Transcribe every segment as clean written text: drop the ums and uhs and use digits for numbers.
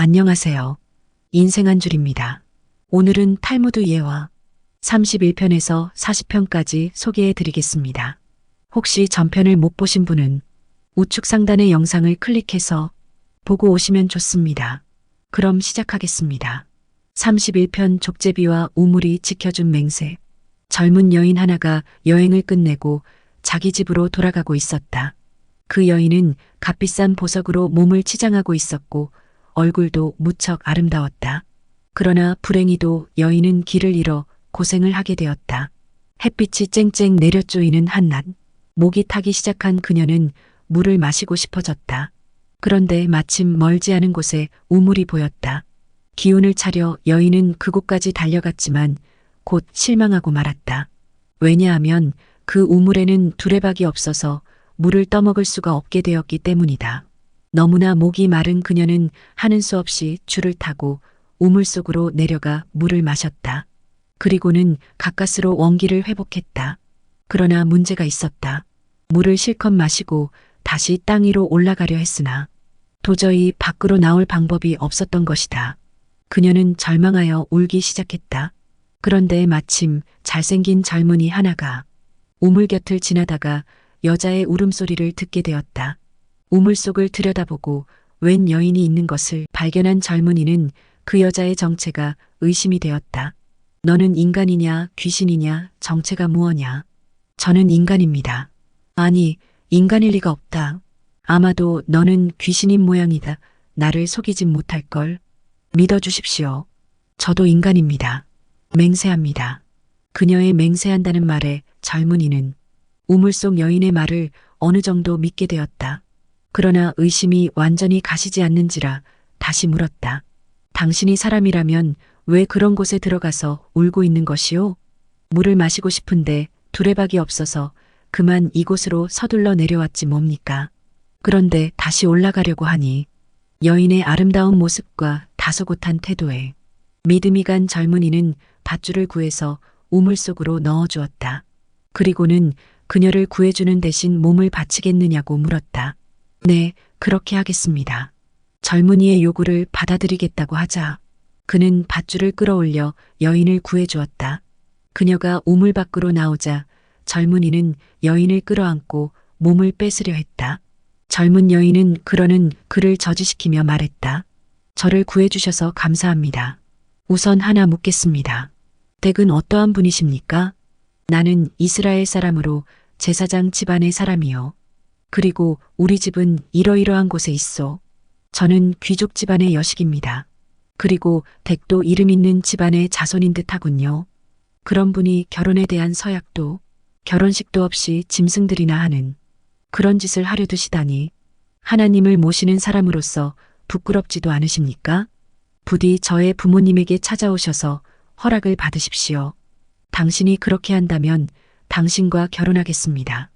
안녕하세요. 인생 한 줄입니다. 오늘은 탈무드 예화 31편에서 40편까지 소개해 드리겠습니다. 혹시 전편을 못 보신 분은 우측 상단의 영상을 클릭해서 보고 오시면 좋습니다. 그럼 시작하겠습니다. 31편 족제비와 우물이 지켜준 맹세. 젊은 여인 하나가 여행을 끝내고 자기 집으로 돌아가고 있었다. 그 여인은 값비싼 보석으로 몸을 치장하고 있었고 얼굴도 무척 아름다웠다. 그러나 불행히도 여인은 길을 잃어 고생을 하게 되었다. 햇빛이 쨍쨍 내려쪼이는 한낮, 목이 타기 시작한 그녀는 물을 마시고 싶어졌다. 그런데 마침 멀지 않은 곳에 우물이 보였다. 기운을 차려 여인은 그곳까지 달려갔지만 곧 실망하고 말았다. 왜냐하면 그 우물에는 두레박이 없어서 물을 떠먹을 수가 없게 되었기 때문이다. 너무나 목이 마른 그녀는 하는 수 없이 줄을 타고 우물 속으로 내려가 물을 마셨다. 그리고는 가까스로 원기를 회복했다. 그러나 문제가 있었다. 물을 실컷 마시고 다시 땅 위로 올라가려 했으나 도저히 밖으로 나올 방법이 없었던 것이다. 그녀는 절망하여 울기 시작했다. 그런데 마침 잘생긴 젊은이 하나가 우물 곁을 지나다가 여자의 울음소리를 듣게 되었다. 우물 속을 들여다보고 웬 여인이 있는 것을 발견한 젊은이는 그 여자의 정체가 의심이 되었다. 너는 인간이냐 귀신이냐 정체가 무엇냐? 저는 인간입니다. 아니, 인간일 리가 없다. 아마도 너는 귀신인 모양이다. 나를 속이진 못할걸. 믿어주십시오. 저도 인간입니다. 맹세합니다. 그녀의 맹세한다는 말에 젊은이는 우물 속 여인의 말을 어느 정도 믿게 되었다. 그러나 의심이 완전히 가시지 않는지라 다시 물었다. 당신이 사람이라면 왜 그런 곳에 들어가서 울고 있는 것이오? 물을 마시고 싶은데 두레박이 없어서 그만 이곳으로 서둘러 내려왔지 뭡니까? 그런데 다시 올라가려고 하니 여인의 아름다운 모습과 다소곳한 태도에 믿음이 간 젊은이는 밧줄을 구해서 우물 속으로 넣어주었다. 그리고는 그녀를 구해주는 대신 몸을 바치겠느냐고 물었다. 네, 그렇게 하겠습니다. 젊은이의 요구를 받아들이겠다고 하자 그는 밧줄을 끌어올려 여인을 구해주었다. 그녀가 우물 밖으로 나오자 젊은이는 여인을 끌어안고 몸을 뺏으려 했다. 젊은 여인은 그러는 그를 저지시키며 말했다. 저를 구해주셔서 감사합니다. 우선 하나 묻겠습니다. 댁은 어떠한 분이십니까? 나는 이스라엘 사람으로 제사장 집안의 사람이요. 그리고 우리 집은 이러이러한 곳에 있어. 저는 귀족 집안의 여식입니다. 그리고 댁도 이름 있는 집안의 자손인 듯 하군요. 그런 분이 결혼에 대한 서약도 결혼식도 없이 짐승들이나 하는 그런 짓을 하려 드시다니 하나님을 모시는 사람으로서 부끄럽지도 않으십니까? 부디 저의 부모님에게 찾아오셔서 허락을 받으십시오. 당신이 그렇게 한다면 당신과 결혼하겠습니다.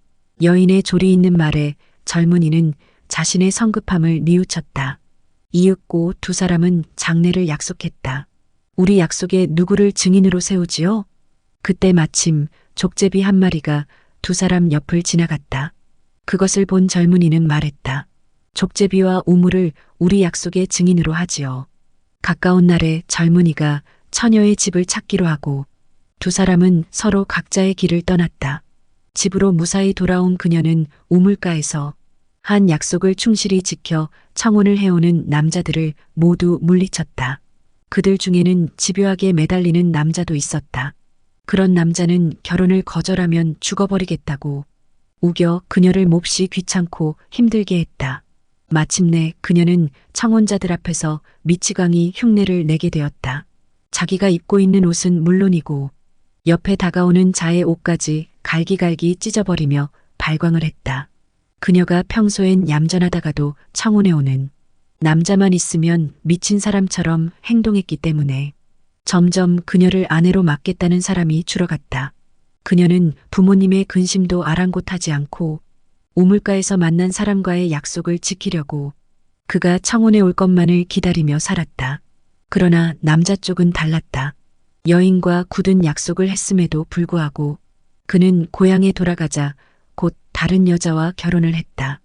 여인의 조리 있는 말에 젊은이는 자신의 성급함을 뉘우쳤다. 이윽고 두 사람은 장례를 약속했다. 우리 약속에 누구를 증인으로 세우지요? 그때 마침 족제비 한 마리가 두 사람 옆을 지나갔다. 그것을 본 젊은이는 말했다. 족제비와 우물을 우리 약속의 증인으로 하지요. 가까운 날에 젊은이가 처녀의 집을 찾기로 하고 두 사람은 서로 각자의 길을 떠났다. 집으로 무사히 돌아온 그녀는 우물가에서 한 약속을 충실히 지켜 청혼을 해오는 남자들을 모두 물리쳤다. 그들 중에는 집요하게 매달리는 남자도 있었다. 그런 남자는 결혼을 거절하면 죽어버리겠다고 우겨 그녀를 몹시 귀찮고 힘들게 했다. 마침내 그녀는 청혼자들 앞에서 미치광이 흉내를 내게 되었다. 자기가 입고 있는 옷은 물론이고 옆에 다가오는 자의 옷까지 갈기갈기 찢어버리며 발광을 했다. 그녀가 평소엔 얌전하다가도 청혼해오는 남자만 있으면 미친 사람처럼 행동했기 때문에 점점 그녀를 아내로 맡겠다는 사람이 줄어갔다. 그녀는 부모님의 근심도 아랑곳하지 않고 우물가에서 만난 사람과의 약속을 지키려고 그가 청혼해 올 것만을 기다리며 살았다. 그러나 남자 쪽은 달랐다. 여인과 굳은 약속을 했음에도 불구하고 그는 고향에 돌아가자 곧 다른 여자와 결혼을 했다.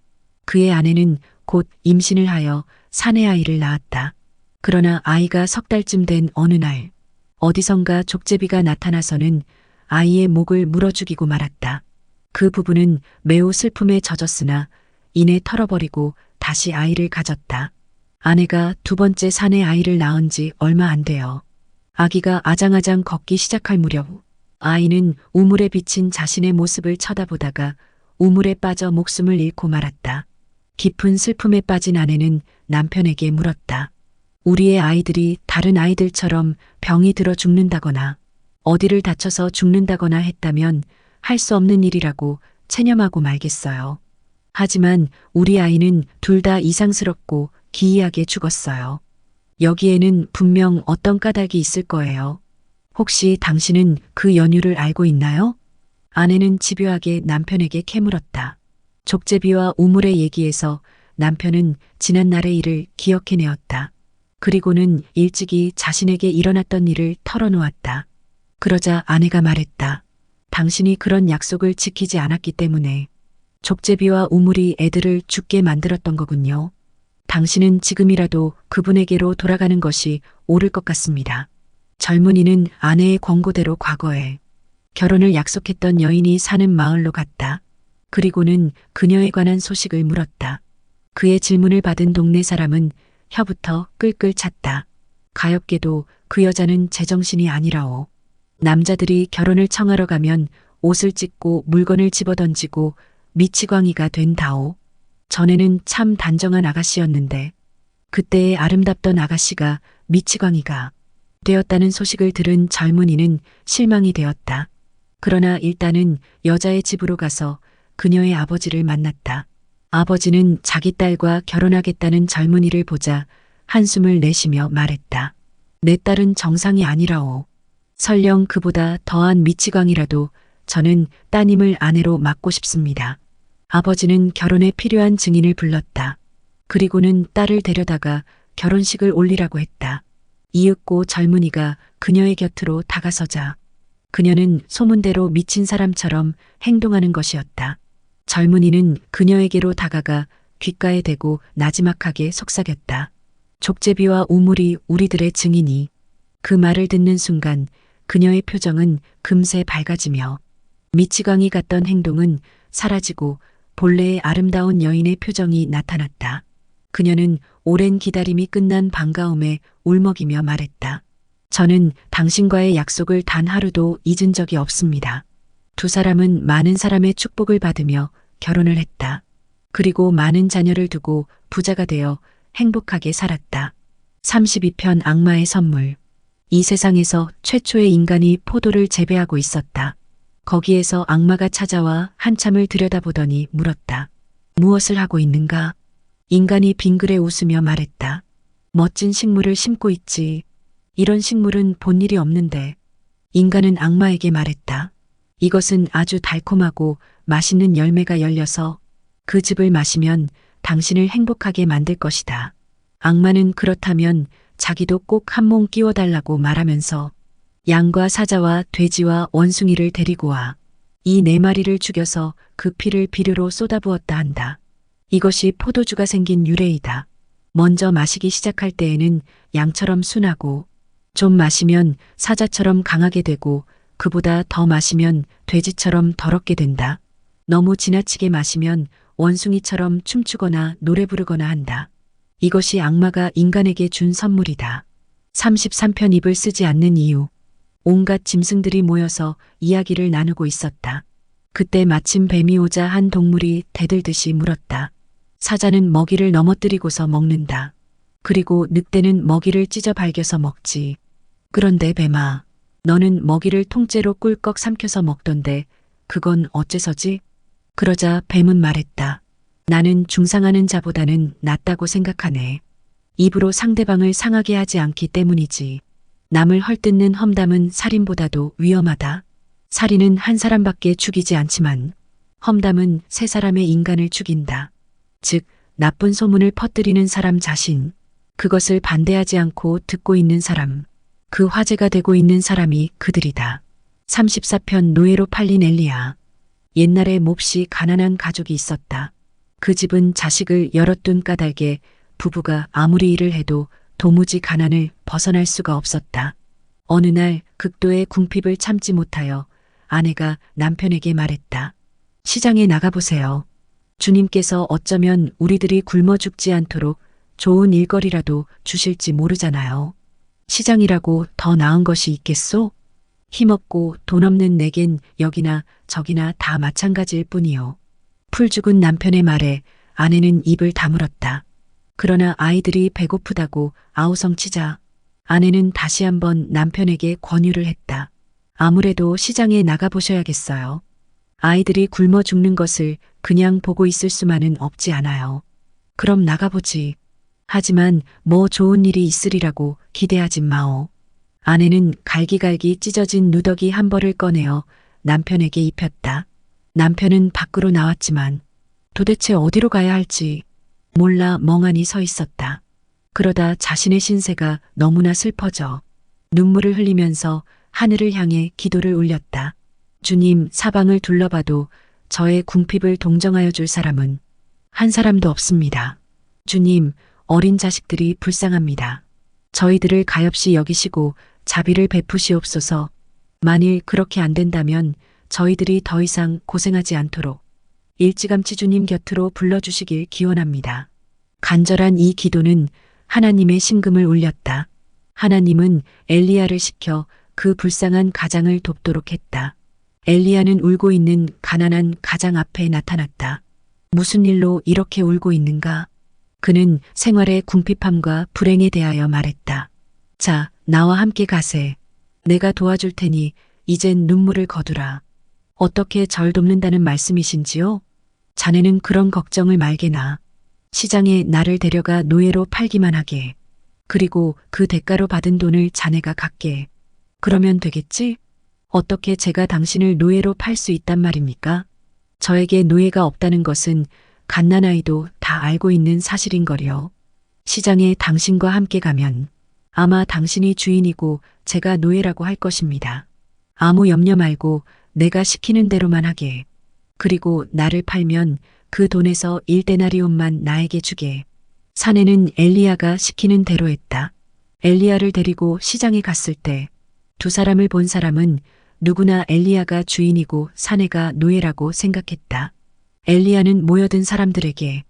그의 아내는 곧 임신을 하여 사내 아이를 낳았다. 그러나 아이가 석 달쯤 된 어느 날 어디선가 족제비가 나타나서는 아이의 목을 물어 죽이고 말았다. 그 부부는 매우 슬픔에 젖었으나 이내 털어버리고 다시 아이를 가졌다. 아내가 두 번째 사내 아이를 낳은 지 얼마 안 돼요. 아기가 아장아장 걷기 시작할 무렵 아이는 우물에 비친 자신의 모습을 쳐다보다가 우물에 빠져 목숨을 잃고 말았다. 깊은 슬픔에 빠진 아내는 남편에게 물었다. 우리의 아이들이 다른 아이들처럼 병이 들어 죽는다거나 어디를 다쳐서 죽는다거나 했다면 할 수 없는 일이라고 체념하고 말겠어요. 하지만 우리 아이는 둘 다 이상스럽고 기이하게 죽었어요. 여기에는 분명 어떤 까닭이 있을 거예요. 혹시 당신은 그 연유를 알고 있나요? 아내는 집요하게 남편에게 캐물었다. 족제비와 우물의 얘기에서 남편은 지난날의 일을 기억해내었다. 그리고는 일찍이 자신에게 일어났던 일을 털어놓았다. 그러자 아내가 말했다. 당신이 그런 약속을 지키지 않았기 때문에 족제비와 우물이 애들을 죽게 만들었던 거군요. 당신은 지금이라도 그분에게로 돌아가는 것이 옳을 것 같습니다. 젊은이는 아내의 권고대로 과거에 결혼을 약속했던 여인이 사는 마을로 갔다. 그리고는 그녀에 관한 소식을 물었다. 그의 질문을 받은 동네 사람은 혀부터 끌끌 찼다. 가엾게도 그 여자는 제정신이 아니라오. 남자들이 결혼을 청하러 가면 옷을 찢고 물건을 집어던지고 미치광이가 된다오. 전에는 참 단정한 아가씨였는데 그때의 아름답던 아가씨가 미치광이가 되었다는 소식을 들은 젊은이는 실망이 되었다. 그러나 일단은 여자의 집으로 가서 그녀의 아버지를 만났다. 아버지는 자기 딸과 결혼하겠다는 젊은이를 보자 한숨을 내쉬며 말했다. 내 딸은 정상이 아니라오. 설령 그보다 더한 미치광이라도 저는 따님을 아내로 맡고 싶습니다. 아버지는 결혼에 필요한 증인을 불렀다. 그리고는 딸을 데려다가 결혼식을 올리라고 했다. 이윽고 젊은이가 그녀의 곁으로 다가서자 그녀는 소문대로 미친 사람처럼 행동하는 것이었다. 젊은이는 그녀에게로 다가가 귓가에 대고 나지막하게 속삭였다. 족제비와 우물이 우리들의 증인이. 그 말을 듣는 순간 그녀의 표정은 금세 밝아지며 미치광이 같던 행동은 사라지고 본래의 아름다운 여인의 표정이 나타났다. 그녀는 오랜 기다림이 끝난 반가움에 울먹이며 말했다. 저는 당신과의 약속을 단 하루도 잊은 적이 없습니다. 두 사람은 많은 사람의 축복을 받으며 결혼을 했다. 그리고 많은 자녀를 두고 부자가 되어 행복하게 살았다. 32편 악마의 선물. 이 세상에서 최초의 인간이 포도를 재배하고 있었다. 거기에서 악마가 찾아와 한참을 들여다보더니 물었다. 무엇을 하고 있는가? 인간이 빙그레 웃으며 말했다. 멋진 식물을 심고 있지. 이런 식물은 본 일이 없는데. 인간은 악마에게 말했다. 이것은 아주 달콤하고 맛있는 열매가 열려서 그 즙을 마시면 당신을 행복하게 만들 것이다. 악마는 그렇다면 자기도 꼭 한 몽 끼워달라고 말하면서 양과 사자와 돼지와 원숭이를 데리고 와 이 네 마리를 죽여서 그 피를 비료로 쏟아부었다 한다. 이것이 포도주가 생긴 유래이다. 먼저 마시기 시작할 때에는 양처럼 순하고 좀 마시면 사자처럼 강하게 되고 그보다 더 마시면 돼지처럼 더럽게 된다. 너무 지나치게 마시면 원숭이처럼 춤추거나 노래 부르거나 한다. 이것이 악마가 인간에게 준 선물이다. 33편 입을 쓰지 않는 이유. 온갖 짐승들이 모여서 이야기를 나누고 있었다. 그때 마침 뱀이 오자 한 동물이 대들듯이 물었다. 사자는 먹이를 넘어뜨리고서 먹는다. 그리고 늑대는 먹이를 찢어 발겨서 먹지. 그런데 뱀아, 너는 먹이를 통째로 꿀꺽 삼켜서 먹던데 그건 어째서지? 그러자 뱀은 말했다. 나는 중상하는 자보다는 낫다고 생각하네. 입으로 상대방을 상하게 하지 않기 때문이지. 남을 헐뜯는 험담은 살인보다도 위험하다. 살인은 한 사람밖에 죽이지 않지만 험담은 세 사람의 인간을 죽인다. 즉, 나쁜 소문을 퍼뜨리는 사람 자신, 그것을 반대하지 않고 듣고 있는 사람, 그 화제가 되고 있는 사람이 그들이다. 34편 노예로 팔린 엘리야. 옛날에 몹시 가난한 가족이 있었다. 그 집은 자식을 열어둔 까닭에 부부가 아무리 일을 해도 도무지 가난을 벗어날 수가 없었다. 어느 날 극도의 궁핍을 참지 못하여 아내가 남편에게 말했다. 시장에 나가보세요. 주님께서 어쩌면 우리들이 굶어 죽지 않도록 좋은 일거리라도 주실지 모르잖아요. 시장이라고 더 나은 것이 있겠소? 힘없고 돈 없는 내겐 여기나 저기나 다 마찬가지일 뿐이요. 풀 죽은 남편의 말에 아내는 입을 다물었다. 그러나 아이들이 배고프다고 아우성치자 아내는 다시 한번 남편에게 권유를 했다. 아무래도 시장에 나가보셔야겠어요. 아이들이 굶어 죽는 것을 그냥 보고 있을 수만은 없지 않아요. 그럼 나가보지. 하지만 뭐 좋은 일이 있으리라고 기대하진 마오. 아내는 갈기갈기 찢어진 누더기 한 벌을 꺼내어 남편에게 입혔다. 남편은 밖으로 나왔지만 도대체 어디로 가야 할지 몰라 멍하니 서 있었다. 그러다 자신의 신세가 너무나 슬퍼져 눈물을 흘리면서 하늘을 향해 기도를 올렸다. 주님, 사방을 둘러봐도 저의 궁핍을 동정하여 줄 사람은 한 사람도 없습니다. 주님, 어린 자식들이 불쌍합니다. 저희들을 가엾이 여기시고 자비를 베푸시옵소서. 만일 그렇게 안 된다면 저희들이 더 이상 고생하지 않도록 일찌감치 주님 곁으로 불러주시길 기원합니다. 간절한 이 기도는 하나님의 심금을 울렸다. 하나님은 엘리야를 시켜 그 불쌍한 가장을 돕도록 했다. 엘리야는 울고 있는 가난한 가장 앞에 나타났다. 무슨 일로 이렇게 울고 있는가? 그는 생활의 궁핍함과 불행에 대하여 말했다. 자, 나와 함께 가세. 내가 도와줄 테니 이젠 눈물을 거두라. 어떻게 절 돕는다는 말씀이신지요? 자네는 그런 걱정을 말게나. 시장에 나를 데려가 노예로 팔기만 하게. 그리고 그 대가로 받은 돈을 자네가 갖게. 그러면 되겠지? 어떻게 제가 당신을 노예로 팔 수 있단 말입니까? 저에게 노예가 없다는 것은 갓난아이도 다 알고 있는 사실인걸요. 시장에 당신과 함께 가면 아마 당신이 주인이고 제가 노예라고 할 것입니다. 아무 염려 말고 내가 시키는 대로만 하게. 그리고 나를 팔면 그 돈에서 1데나리온만 나에게 주게. 사내는 엘리야가 시키는 대로 했다. 엘리야를 데리고 시장에 갔을 때 두 사람을 본 사람은 누구나 엘리야가 주인이고 사내가 노예라고 생각했다. 엘리야는 모여든 사람들에게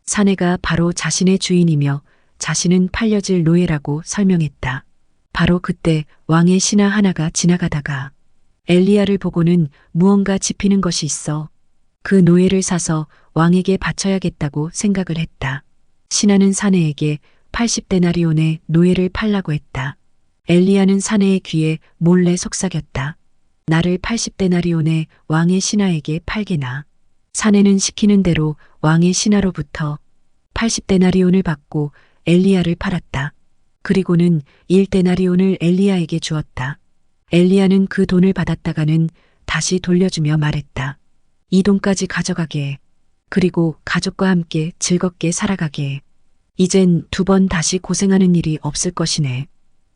사내가 바로 자신의 주인이며 자신은 팔려질 노예라고 설명했다. 바로 그때 왕의 신하 하나가 지나가다가 엘리야를 보고는 무언가 짚히는 것이 있어 그 노예를 사서 왕에게 바쳐야겠다고 생각을 했다. 신하는 사내에게 80데나리온의 노예를 팔라고 했다. 엘리야는 사내의 귀에 몰래 속삭였다. 나를 80데나리온의 왕의 신하에게 팔게나. 사내는 시키는 대로 왕의 신하로부터 80데나리온을 받고 엘리야를 팔았다. 그리고는 1데나리온을 엘리야에게 주었다. 엘리야는 그 돈을 받았다가는 다시 돌려주며 말했다. 이 돈까지 가져가게. 그리고 가족과 함께 즐겁게 살아가게. 이젠 두 번 다시 고생하는 일이 없을 것이네.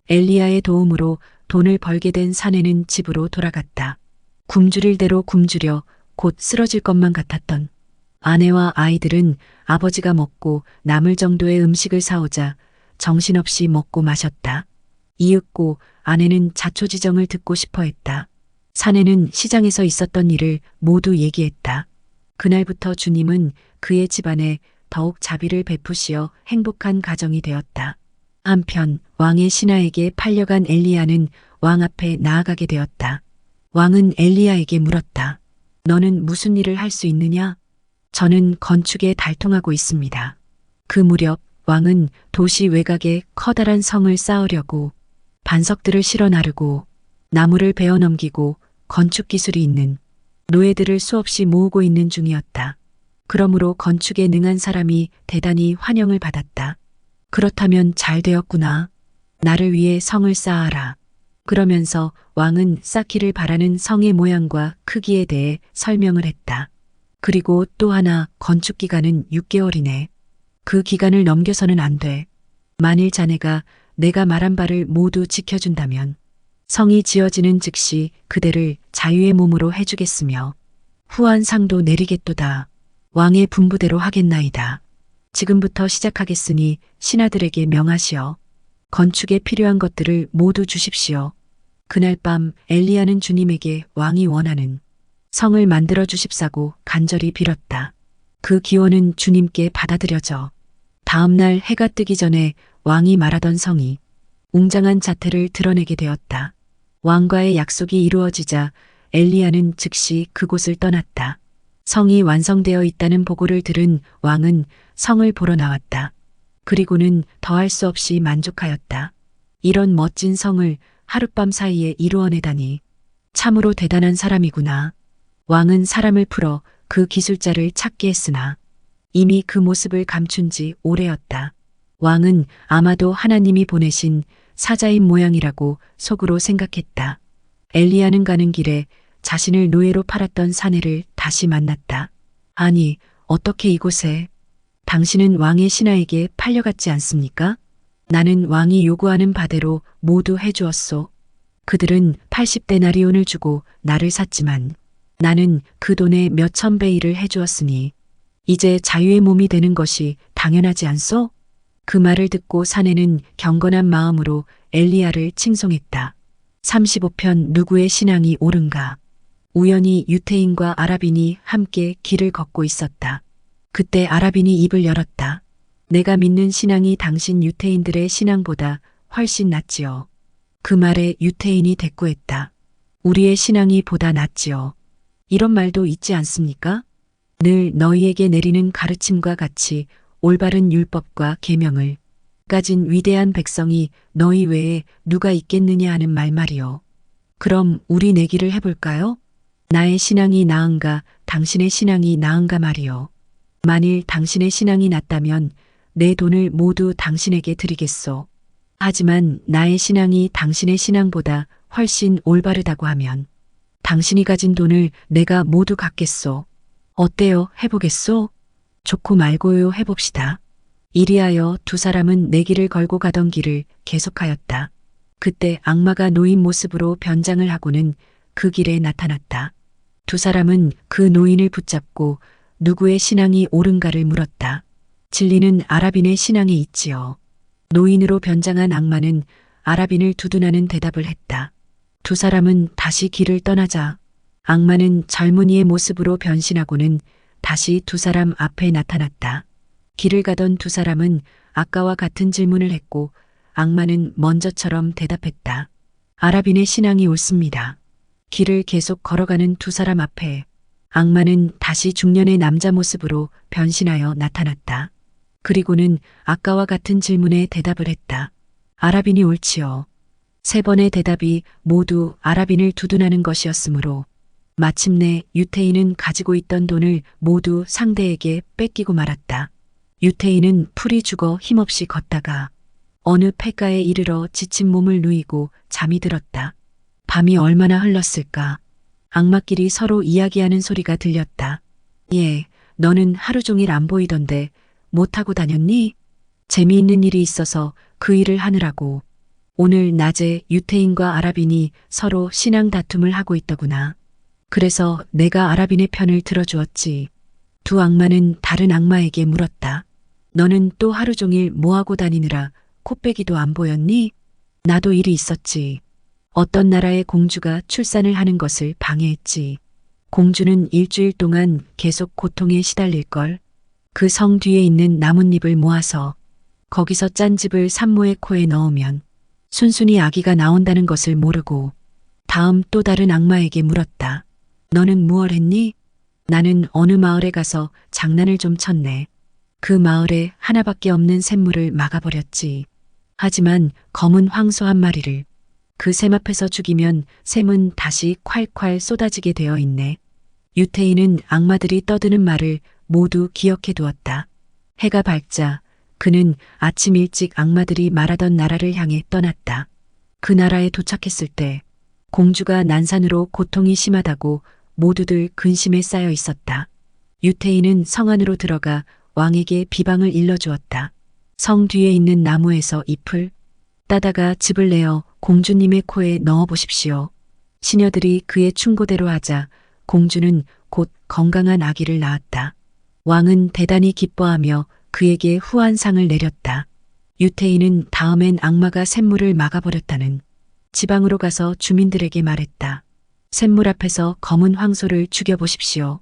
엘리야의 도움으로 돈을 벌게 된 사내는 집으로 돌아갔다. 굶주릴 대로 굶주려 곧 쓰러질 것만 같았던 아내와 아이들은 아버지가 먹고 남을 정도의 음식을 사오자 정신없이 먹고 마셨다. 이윽고 아내는 자초지정을 듣고 싶어 했다. 사내는 시장에서 있었던 일을 모두 얘기했다. 그날부터 주님은 그의 집안에 더욱 자비를 베푸시어 행복한 가정이 되었다. 한편 왕의 신하에게 팔려간 엘리야는 왕 앞에 나아가게 되었다. 왕은 엘리야에게 물었다. 너는 무슨 일을 할 수 있느냐? 저는 건축에 달통하고 있습니다. 그 무렵 왕은 도시 외곽에 커다란 성을 쌓으려고 반석들을 실어 나르고 나무를 베어 넘기고 건축 기술이 있는 노예들을 수없이 모으고 있는 중이었다. 그러므로 건축에 능한 사람이 대단히 환영을 받았다. 그렇다면 잘 되었구나. 나를 위해 성을 쌓아라. 그러면서 왕은 쌓기를 바라는 성의 모양과 크기에 대해 설명을 했다. 그리고 또 하나 건축 기간은 6개월이네. 그 기간을 넘겨서는 안 돼. 만일 자네가 내가 말한 바를 모두 지켜준다면 성이 지어지는 즉시 그대를 자유의 몸으로 해주겠으며 후한 상도 내리겠도다. 왕의 분부대로 하겠나이다. 지금부터 시작하겠으니 신하들에게 명하시어 건축에 필요한 것들을 모두 주십시오. 그날 밤 엘리야는 주님에게 왕이 원하는 성을 만들어 주십사고 간절히 빌었다. 그 기원은 주님께 받아들여져 다음 날 해가 뜨기 전에 왕이 말하던 성이 웅장한 자태를 드러내게 되었다. 왕과의 약속이 이루어지자 엘리야는 즉시 그곳을 떠났다. 성이 완성되어 있다는 보고를 들은 왕은 성을 보러 나왔다. 그리고는 더할 수 없이 만족하였다. 이런 멋진 성을 하룻밤 사이에 이루어내다니 참으로 대단한 사람이구나. 왕은 사람을 풀어 그 기술자를 찾게 했으나 이미 그 모습을 감춘 지 오래였다. 왕은 아마도 하나님이 보내신 사자인 모양이라고 속으로 생각했다. 엘리야는 가는 길에 자신을 노예로 팔았던 사내를 다시 만났다. 아니, 어떻게 이곳에? 당신은 왕의 신하에게 팔려갔지 않습니까? 나는 왕이 요구하는 바대로 모두 해주었소. 그들은 80데나리온을 주고 나를 샀지만 나는 그 돈의 몇천 배 일을 해주었으니 이제 자유의 몸이 되는 것이 당연하지 않소? 그 말을 듣고 사내는 경건한 마음으로 엘리야를 칭송했다. 35편 누구의 신앙이 옳은가? 우연히 유태인과 아랍인이 함께 길을 걷고 있었다. 그때 아랍인이 입을 열었다. 내가 믿는 신앙이 당신 유태인들의 신앙보다 훨씬 낫지요. 그 말에 유태인이 대꾸했다. 우리의 신앙이 보다 낫지요. 이런 말도 있지 않습니까? 늘 너희에게 내리는 가르침과 같이 올바른 율법과 계명을 가진 위대한 백성이 너희 외에 누가 있겠느냐 하는 말이요. 그럼 우리 내기를 해볼까요? 나의 신앙이 나은가 당신의 신앙이 나은가 말이요. 만일 당신의 신앙이 낫다면 내 돈을 모두 당신에게 드리겠소. 하지만 나의 신앙이 당신의 신앙보다 훨씬 올바르다고 하면 당신이 가진 돈을 내가 모두 갖겠소. 어때요? 해보겠소? 좋고 말고요 해봅시다. 이리하여 두 사람은 내기를 걸고 가던 길을 계속하였다. 그때 악마가 노인 모습으로 변장을 하고는 그 길에 나타났다. 두 사람은 그 노인을 붙잡고 누구의 신앙이 옳은가를 물었다. 진리는 아랍인의 신앙에 있지요. 노인으로 변장한 악마는 아랍인을 두둔하는 대답을 했다. 두 사람은 다시 길을 떠나자 악마는 젊은이의 모습으로 변신하고는 다시 두 사람 앞에 나타났다. 길을 가던 두 사람은 아까와 같은 질문을 했고 악마는 먼저처럼 대답했다. 아랍인의 신앙이 옳습니다. 길을 계속 걸어가는 두 사람 앞에 악마는 다시 중년의 남자 모습으로 변신하여 나타났다. 그리고는 아까와 같은 질문에 대답을 했다. 아랍인이 옳지요. 세 번의 대답이 모두 아랍인을 두둔하는 것이었으므로 마침내 유태인은 가지고 있던 돈을 모두 상대에게 뺏기고 말았다. 유태인은 풀이 죽어 힘없이 걷다가 어느 폐가에 이르러 지친 몸을 누이고 잠이 들었다. 밤이 얼마나 흘렀을까? 악마끼리 서로 이야기하는 소리가 들렸다. 예, 너는 하루 종일 안 보이던데 못하고 다녔니? 재미있는 일이 있어서 그 일을 하느라고. 오늘 낮에 유태인과 아랍인이 서로 신앙 다툼을 하고 있더구나. 그래서 내가 아랍인의 편을 들어주었지. 두 악마는 다른 악마에게 물었다. 너는 또 하루 종일 뭐하고 다니느라 코빼기도 안 보였니? 나도 일이 있었지. 어떤 나라의 공주가 출산을 하는 것을 방해했지. 공주는 일주일 동안 계속 고통에 시달릴걸. 그 성 뒤에 있는 나뭇잎을 모아서 거기서 짠즙을 산모의 코에 넣으면 순순히 아기가 나온다는 것을 모르고 다음 또 다른 악마에게 물었다. 너는 무얼 했니? 나는 어느 마을에 가서 장난을 좀 쳤네. 그 마을에 하나밖에 없는 샘물을 막아버렸지. 하지만 검은 황소 한 마리를 그 샘 앞에서 죽이면 샘은 다시 콸콸 쏟아지게 되어 있네. 유태인은 악마들이 떠드는 말을 모두 기억해 두었다. 해가 밝자 그는 아침 일찍 악마들이 말하던 나라를 향해 떠났다. 그 나라에 도착했을 때 공주가 난산으로 고통이 심하다고 모두들 근심에 쌓여 있었다. 유태인은 성 안으로 들어가 왕에게 비방을 일러주었다. 성 뒤에 있는 나무에서 잎을 따다가 즙을 내어 공주님의 코에 넣어보십시오. 시녀들이 그의 충고대로 하자 공주는 곧 건강한 아기를 낳았다. 왕은 대단히 기뻐하며 그에게 후한상을 내렸다. 유태인은 다음엔 악마가 샘물을 막아버렸다는 지방으로 가서 주민들에게 말했다. 샘물 앞에서 검은 황소를 죽여보십시오.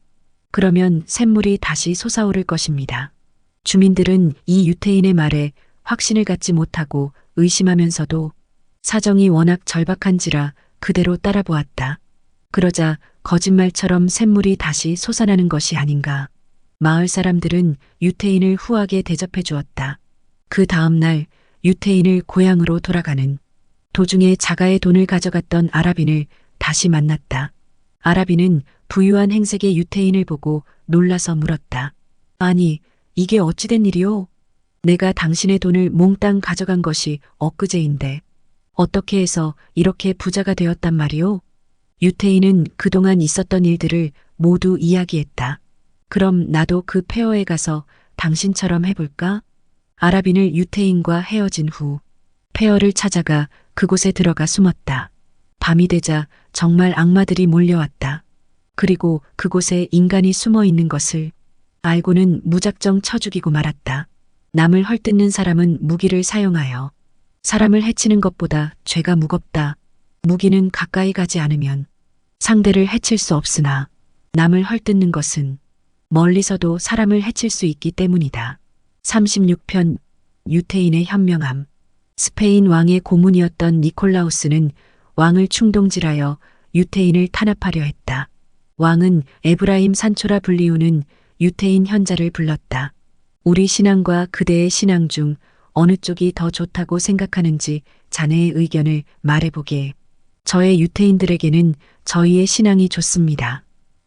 그러면 샘물이 다시 솟아오를 것입니다. 주민들은 이 유태인의 말에 확신을 갖지 못하고 의심하면서도 사정이 워낙 절박한지라 그대로 따라보았다. 그러자 거짓말처럼 샘물이 다시 솟아나는 것이 아닌가. 마을 사람들은 유태인을 후하게 대접해 주었다. 그 다음 날 유태인을 고향으로 돌아가는 도중에 자가의 돈을 가져갔던 아라빈을 다시 만났다. 아라빈은 부유한 행색의 유태인을 보고 놀라서 물었다. 아니, 이게 어찌된 일이오? 내가 당신의 돈을 몽땅 가져간 것이 엊그제인데 어떻게 해서 이렇게 부자가 되었단 말이오? 유태인은 그동안 있었던 일들을 모두 이야기했다. 그럼 나도 그 폐허에 가서 당신처럼 해볼까? 아라빈을 유태인과 헤어진 후 폐허를 찾아가 그곳에 들어가 숨었다. 밤이 되자 정말 악마들이 몰려왔다. 그리고 그곳에 인간이 숨어 있는 것을 알고는 무작정 쳐 죽이고 말았다. 남을 헐뜯는 사람은 무기를 사용하여 사람을 해치는 것보다 죄가 무겁다. 무기는 가까이 가지 않으면 상대를 해칠 수 없으나 남을 헐뜯는 것은 멀리서도 사람을 해칠 수 있기 때문이다. 36편 유태인의 현명함. 스페인 왕의 고문이었던 니콜라우스는 왕을 충동질하여 유태인을 탄압하려 했다. 왕은 에브라임 산초라 불리우는 유태인 현자를 불렀다. 우리 신앙과 그대의 신앙 중 어느 쪽이 더 좋다고 생각하는지 자네의 의견을 말해보게. 저의 유태인들에게는 저희의 신앙이 좋습니다.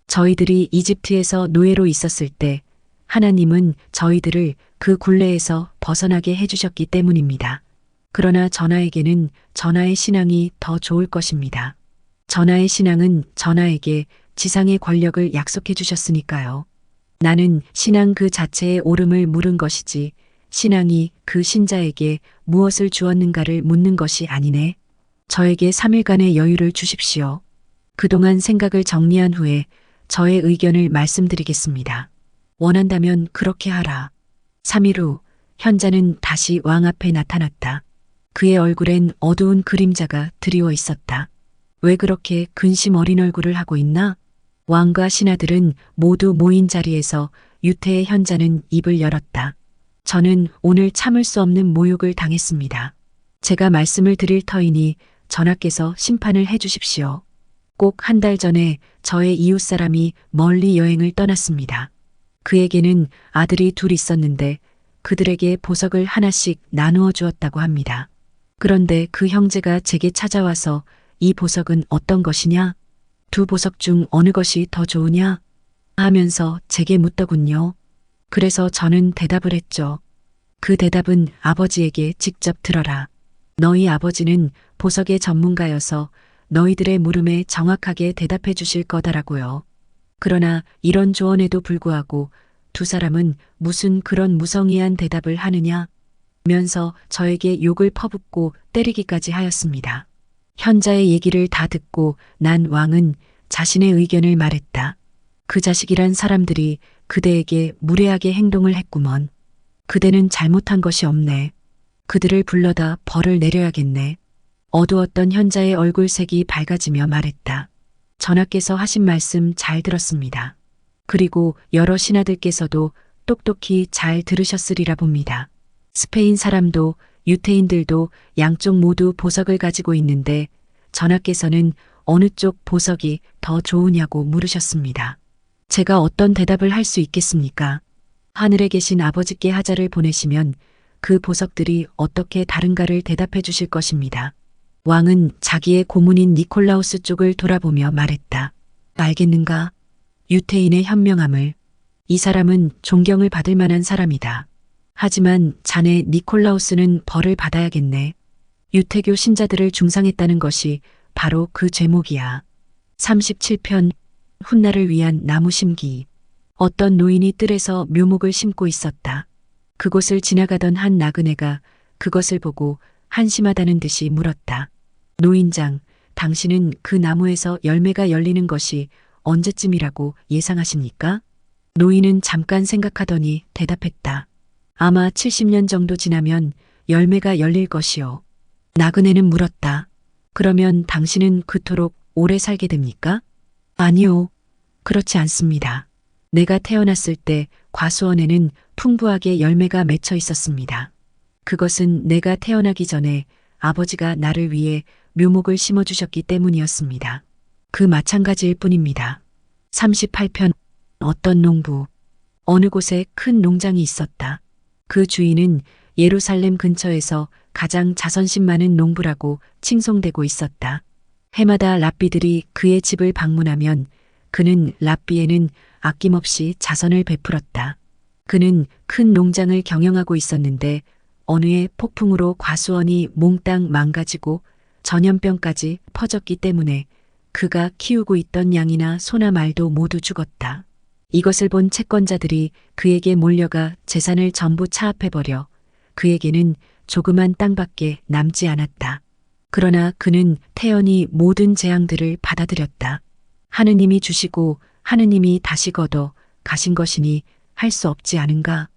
저희들이 이집트에서 노예로 있었을 때 하나님은 저희들을 그 굴레에서 벗어나게 해주셨기 때문입니다. 그러나 전하에게는 전하의 신앙이 더 좋을 것입니다. 전하의 신앙은 전하에게 지상의 권력을 약속해 주셨으니까요. 나는 신앙 그 자체의 옳음을 물은 것이지 신앙이 그 신자에게 무엇을 주었는가를 묻는 것이 아니네. 저에게 3일간의 여유를 주십시오. 그동안 생각을 정리한 후에 저의 의견을 말씀드리겠습니다. 원한다면 그렇게 하라. 3일 후 현자는 다시 왕 앞에 나타났다. 그의 얼굴엔 어두운 그림자가 드리워 있었다. 왜 그렇게 근심 어린 얼굴을 하고 있나? 왕과 신하들은 모두 모인 자리에서 유태의 현자는 입을 열었다. 저는 오늘 참을 수 없는 모욕을 당했습니다. 제가 말씀을 드릴 터이니 전하께서 심판을 해 주십시오. 꼭 한 달 전에 저의 이웃 사람이 멀리 여행을 떠났습니다. 그에게는 아들이 둘 있었는데 그들에게 보석을 하나씩 나누어 주었다고 합니다. 그런데 그 형제가 제게 찾아와서 이 보석은 어떤 것이냐? 두 보석 중 어느 것이 더 좋으냐? 하면서 제게 묻더군요. 그래서 저는 대답을 했죠. 그 대답은 아버지에게 직접 들어라. 너희 아버지는 보석의 전문가여서 너희들의 물음에 정확하게 대답해 주실 거다라고요. 그러나 이런 조언에도 불구하고 두 사람은 무슨 그런 무성의한 대답을 하느냐? 면서 저에게 욕을 퍼붓고 때리기까지 하였습니다. 현자의 얘기를 다 듣고 난 왕은 자신의 의견을 말했다. 그 자식이란 사람들이 그대에게 무례하게 행동을 했구먼. 그대는 잘못한 것이 없네. 그들을 불러다 벌을 내려야겠네. 어두웠던 현자의 얼굴색이 밝아지며 말했다. 전하께서 하신 말씀 잘 들었습니다. 그리고 여러 신하들께서도 똑똑히 잘 들으셨으리라 봅니다. 스페인 사람도 유태인들도 양쪽 모두 보석을 가지고 있는데 전하께서는 어느 쪽 보석이 더 좋으냐고 물으셨습니다. 제가 어떤 대답을 할 수 있겠습니까? 하늘에 계신 아버지께 하자를 보내시면 그 보석들이 어떻게 다른가를 대답해 주실 것입니다. 왕은 자기의 고문인 니콜라우스 쪽을 돌아보며 말했다. 알겠는가? 유태인의 현명함을. 이 사람은 존경을 받을 만한 사람이다. 하지만 자네 니콜라우스는 벌을 받아야겠네. 유태교 신자들을 중상했다는 것이 바로 그 죄목이야. 37편 훗날을 위한 나무 심기. 어떤 노인이 뜰에서 묘목을 심고 있었다. 그곳을 지나가던 한 나그네가 그것을 보고 한심하다는 듯이 물었다. 노인장, 당신은 그 나무에서 열매가 열리는 것이 언제쯤이라고 예상하십니까? 노인은 잠깐 생각하더니 대답했다. 아마 70년 정도 지나면 열매가 열릴 것이요. 나그네는 물었다. 그러면 당신은 그토록 오래 살게 됩니까? 아니요. 그렇지 않습니다. 내가 태어났을 때 과수원에는 풍부하게 열매가 맺혀 있었습니다. 그것은 내가 태어나기 전에 아버지가 나를 위해 묘목을 심어주셨기 때문이었습니다. 그 마찬가지일 뿐입니다. 38편. 어떤 농부. 어느 곳에 큰 농장이 있었다. 그 주인은 예루살렘 근처에서 가장 자선심 많은 농부라고 칭송되고 있었다. 해마다 랍비들이 그의 집을 방문하면 그는 랍비에는 아낌없이 자선을 베풀었다. 그는 큰 농장을 경영하고 있었는데 어느 해 폭풍으로 과수원이 몽땅 망가지고 전염병까지 퍼졌기 때문에 그가 키우고 있던 양이나 소나 말도 모두 죽었다. 이것을 본 채권자들이 그에게 몰려가 재산을 전부 차압해버려 그에게는 조그만 땅밖에 남지 않았다. 그러나 그는 태연히 모든 재앙들을 받아들였다. 하느님이 주시고 하느님이 다시 걷어 가신 것이니 할 수 없지 않은가.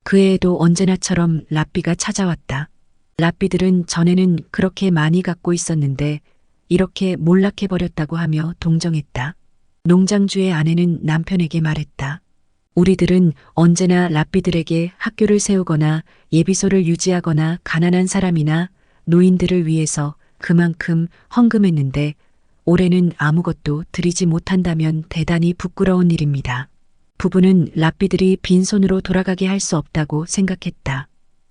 그 해에도 언제나처럼 랍비가 찾아왔다. 랍비들은 전에는 그렇게 많이 갖고 있었는데 이렇게 몰락해버렸다고 하며 동정했다. 농장주의 아내는 남편에게 말했다. 우리들은 언제나 랍비들에게 학교를 세우거나 예비소를 유지하거나 가난한 사람이나 노인들을 위해서 그만큼 헌금했는데 올해는 아무것도 드리지 못한다면 대단히 부끄러운 일입니다. 부부는 랍비들이 빈손으로 돌아가게 할 수 없다고 생각했다.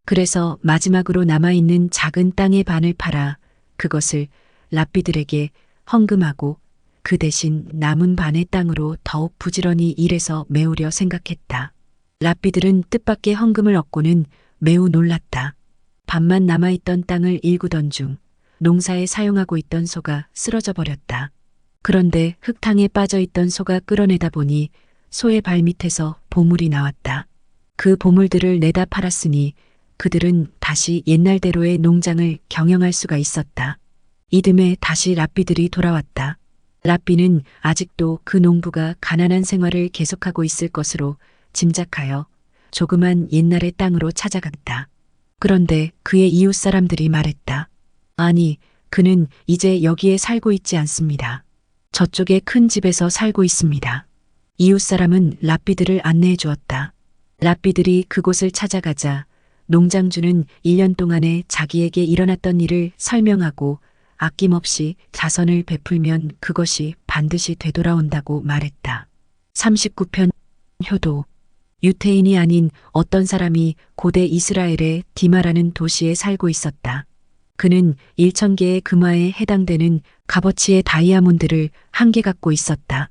그래서 마지막으로 남아있는 작은 땅의 반을 팔아 그것을 랍비들에게 헌금하고 그 대신 남은 반의 땅으로 더욱 부지런히 일해서 메우려 생각했다. 랍비들은 뜻밖의 헌금을 얻고는 매우 놀랐다. 반만 남아있던 땅을 일구던 중 농사에 사용하고 있던 소가 쓰러져 버렸다. 그런데 흙탕에 빠져있던 소가 끌어내다 보니 소의 발밑에서 보물이 나왔다. 그 보물들을 내다 팔았으니 그들은 다시 옛날대로의 농장을 경영할 수가 있었다. 이듬해 다시 랍비들이 돌아왔다. 랍비는 아직도 그 농부가 가난한 생활을 계속하고 있을 것으로 짐작하여 조그만 옛날의 땅으로 찾아갔다. 그런데 그의 이웃 사람들이 말했다. 아니, 그는 이제 여기에 살고 있지 않습니다. 저쪽에 큰 집에서 살고 있습니다. 이웃 사람은 랍비들을 안내해 주었다. 랍비들이 그곳을 찾아가자 농장주는 1년 동안에 자기에게 일어났던 일을 설명하고 아낌없이 자선을 베풀면 그것이 반드시 되돌아온다고 말했다. 39편. 효도. 유태인이 아닌 어떤 사람이 고대 이스라엘의 디마라는 도시에 살고 있었다. 그는 1000개의 금화에 해당되는 값어치의 다이아몬드를 한 개 갖고 있었다.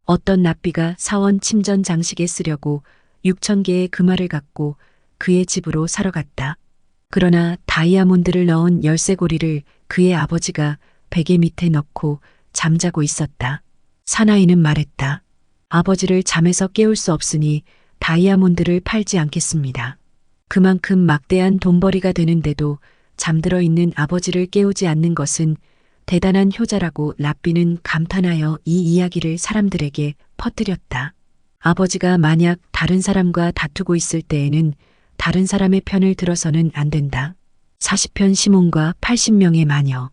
어떤 랍비가 사원 침전 장식에 쓰려고 6000개의 금화를 갖고 그의 집으로 사러 갔다. 그러나 다이아몬드를 넣은 열쇠고리를 그의 아버지가 베개 밑에 넣고 잠자고 있었다. 사나이는 말했다. 아버지를 잠에서 깨울 수 없으니 다이아몬드를 팔지 않겠습니다. 그만큼 막대한 돈벌이가 되는데도 잠들어 있는 아버지를 깨우지 않는 것은 대단한 효자라고 랍비는 감탄하여 이 이야기를 사람들에게 퍼뜨렸다. 아버지가 만약 다른 사람과 다투고 있을 때에는 다른 사람의 편을 들어서는 안 된다. 40편. 시몬과 80명의 마녀.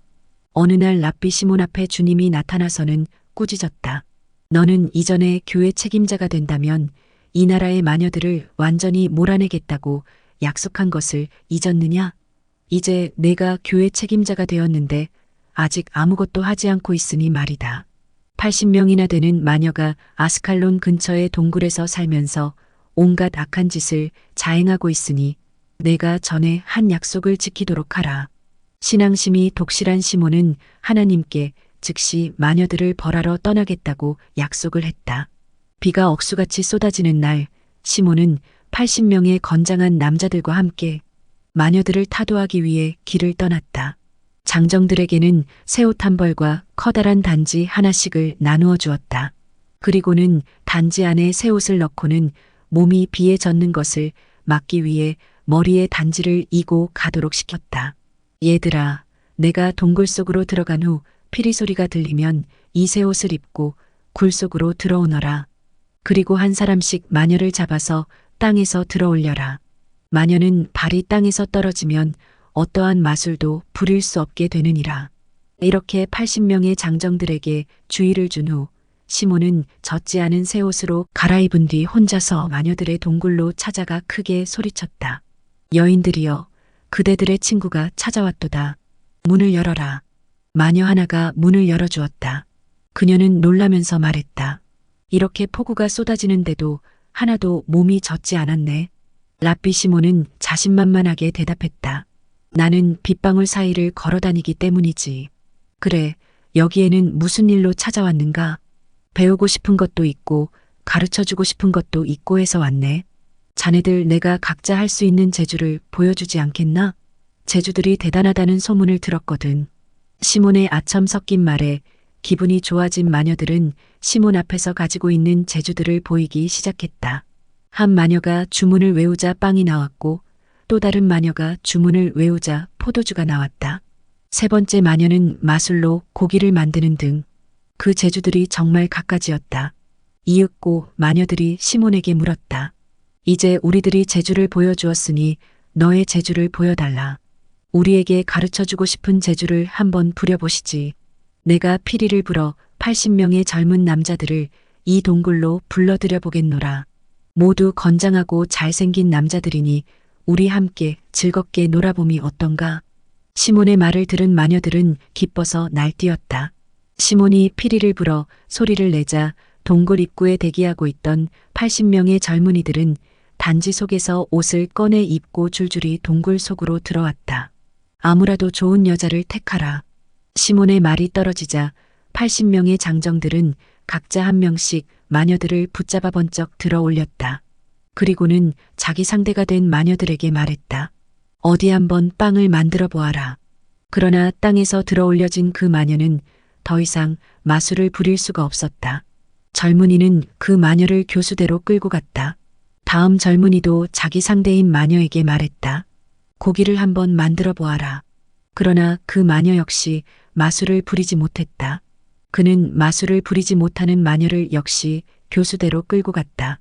어느 날 랍비 시몬 앞에 주님이 나타나서는 꾸짖었다. 너는 이전에 교회 책임자가 된다면 이 나라의 마녀들을 완전히 몰아내겠다고 약속한 것을 잊었느냐? 이제 내가 교회 책임자가 되었는데 아직 아무것도 하지 않고 있으니 말이다. 80명이나 되는 마녀가 아스칼론 근처의 동굴에서 살면서 온갖 악한 짓을 자행하고 있으니 내가 전에 한 약속을 지키도록 하라. 신앙심이 독실한 시몬은 하나님께 즉시 마녀들을 벌하러 떠나겠다고 약속을 했다. 비가 억수같이 쏟아지는 날 시몬은 80명의 건장한 남자들과 함께 마녀들을 타도하기 위해 길을 떠났다. 장정들에게는 새 옷 한 벌과 커다란 단지 하나씩을 나누어 주었다. 그리고는 단지 안에 새 옷을 넣고는 몸이 비에 젖는 것을 막기 위해 머리에 단지를 이고 가도록 시켰다. 얘들아, 내가 동굴 속으로 들어간 후 피리 소리가 들리면 이 새 옷을 입고 굴 속으로 들어오너라. 그리고 한 사람씩 마녀를 잡아서 땅에서 들어올려라. 마녀는 발이 땅에서 떨어지면 어떠한 마술도 부릴 수 없게 되느니라. 이렇게 80명의 장정들에게 주의를 준 후 시몬은 젖지 않은 새 옷으로 갈아입은 뒤 혼자서 마녀들의 동굴로 찾아가 크게 소리쳤다. 여인들이여, 그대들의 친구가 찾아왔도다. 문을 열어라. 마녀 하나가 문을 열어주었다. 그녀는 놀라면서 말했다. 이렇게 폭우가 쏟아지는데도 하나도 몸이 젖지 않았네. 랍비 시몬은 자신만만하게 대답했다. 나는 빗방울 사이를 걸어다니기 때문이지. 그래, 여기에는 무슨 일로 찾아왔는가? 배우고 싶은 것도 있고 가르쳐주고 싶은 것도 있고 해서 왔네. 자네들 내가 각자 할 수 있는 재주를 보여주지 않겠나? 재주들이 대단하다는 소문을 들었거든. 시몬의 아첨 섞인 말에 기분이 좋아진 마녀들은 시몬 앞에서 가지고 있는 재주들을 보이기 시작했다. 한 마녀가 주문을 외우자 빵이 나왔고 또 다른 마녀가 주문을 외우자 포도주가 나왔다. 세 번째 마녀는 마술로 고기를 만드는 등 그 재주들이 정말 갖가지였다. 이윽고 마녀들이 시몬에게 물었다. 이제 우리들이 재주를 보여주었으니 너의 재주를 보여달라. 우리에게 가르쳐주고 싶은 재주를 한번 부려보시지. 내가 피리를 불어 80명의 젊은 남자들을 이 동굴로 불러들여 보겠노라. 모두 건장하고 잘생긴 남자들이니 우리 함께 즐겁게 놀아봄이 어떤가? 시몬의 말을 들은 마녀들은 기뻐서 날뛰었다. 시몬이 피리를 불어 소리를 내자 동굴 입구에 대기하고 있던 80명의 젊은이들은 단지 속에서 옷을 꺼내 입고 줄줄이 동굴 속으로 들어왔다. 아무라도 좋은 여자를 택하라. 시몬의 말이 떨어지자 80명의 장정들은 각자 한 명씩 마녀들을 붙잡아 번쩍 들어 올렸다. 그리고는 자기 상대가 된 마녀들에게 말했다. 어디 한번 빵을 만들어 보아라. 그러나 땅에서 들어 올려진 그 마녀는 더 이상 마술을 부릴 수가 없었다. 젊은이는 그 마녀를 교수대로 끌고 갔다. 다음 젊은이도 자기 상대인 마녀에게 말했다. 고기를 한번 만들어 보아라. 그러나 그 마녀 역시 마술을 부리지 못했다. 그는 마술을 부리지 못하는 마녀를 역시 교수대로 끌고 갔다.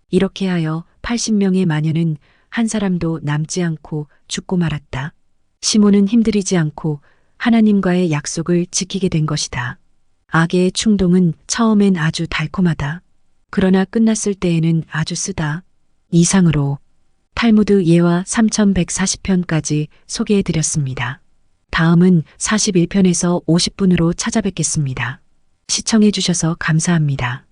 이렇게 하여 80명의 마녀는 한 사람도 남지 않고 죽고 말았다. 시몬은 힘들이지 않고 하나님과의 약속을 지키게 된 것이다. 악의 충동은 처음엔 아주 달콤하다. 그러나 끝났을 때에는 아주 쓰다. 이상으로 탈무드 예화 3140편까지 소개해드렸습니다. 다음은 41편에서 50분으로 찾아뵙겠습니다. 시청해주셔서 감사합니다.